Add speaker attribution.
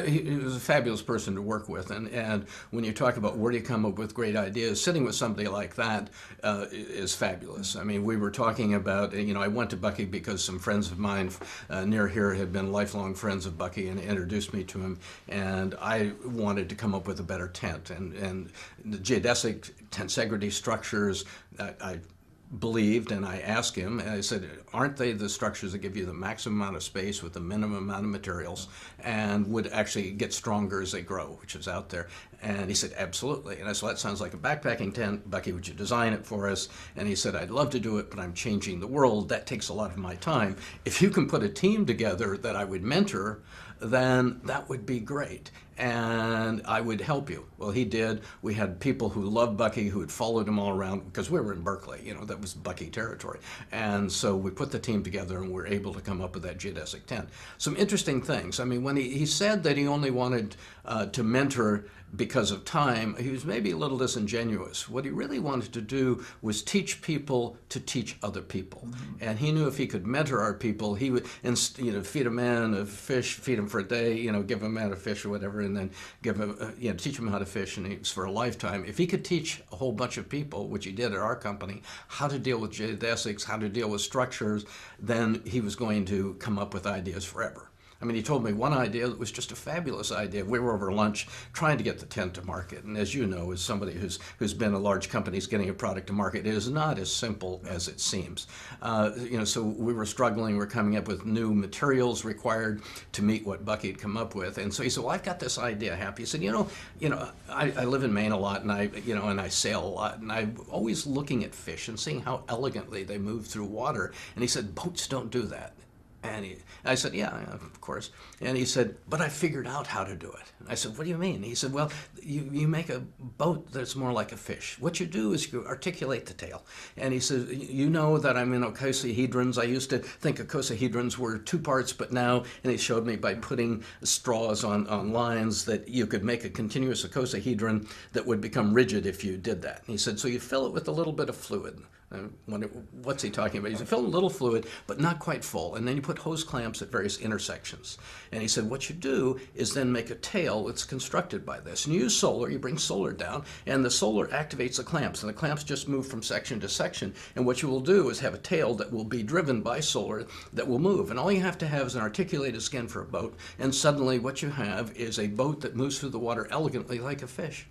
Speaker 1: He was a fabulous person to work with, and when you talk about where do you come up with great ideas, sitting with somebody like that is fabulous. I mean, we were talking about, I went to Bucky because some friends of mine near here had been lifelong friends of Bucky and introduced me to him, and I wanted to come up with a better tent, and the geodesic tensegrity structures, I believed, and I asked him, and I said, aren't they the structures that give you the maximum amount of space with the minimum amount of materials and would actually get stronger as they grow, which is out there? And he said, absolutely. And I said, that sounds like a backpacking tent. Bucky, would you design it for us? And he said, I'd love to do it, but I'm changing the world. That takes a lot of my time. If you can put a team together that I would mentor, then that would be great, and I would help you. Well, he did. We had people who loved Bucky who had followed him all around because we were in Berkeley, that was Bucky territory. And so we put the team together and were able to come up with that geodesic tent. Some interesting things. I mean, when he said that he only wanted to mentor because of time, he was maybe a little disingenuous. What he really wanted to do was teach people to teach other people. Mm-hmm. And he knew if he could mentor our people, he would, feed a man a fish, feed him for a day, give a man a fish or whatever, and then give him, teach him how to fish, and it's for a lifetime. If he could teach a whole bunch of people, which he did at our company, how to deal with geodesics, how to deal with structures, then he was going to come up with ideas forever. I mean, he told me one idea that was just a fabulous idea. We were over lunch trying to get the tent to market. And as you know, as somebody who's been a large company getting a product to market, it is not as simple as it seems. So we were struggling. We're coming up with new materials required to meet what Bucky had come up with. And so he said, well, I've got this idea, Happy. He said, I live in Maine a lot, and I sail a lot, and I'm always looking at fish and seeing how elegantly they move through water. And he said, boats don't do that. And I said, yeah, of course. And he said, but I figured out how to do it. And I said, what do you mean? He said, well, you make a boat that's more like a fish. What you do is you articulate the tail. And he said, you know that I'm in icosahedrons. I used to think icosahedrons were two parts, but now, and he showed me by putting straws on lines that you could make a continuous icosahedron that would become rigid if you did that. And he said, so you fill it with a little bit of fluid. I wonder, what's he talking about? He said, fill a little fluid, but not quite full. And then you put hose clamps at various intersections. And he said, what you do is then make a tail that's constructed by this. And you use solar, you bring solar down, and the solar activates the clamps. And the clamps just move from section to section. And what you will do is have a tail that will be driven by solar that will move. And all you have to have is an articulated skin for a boat. And suddenly what you have is a boat that moves through the water elegantly like a fish.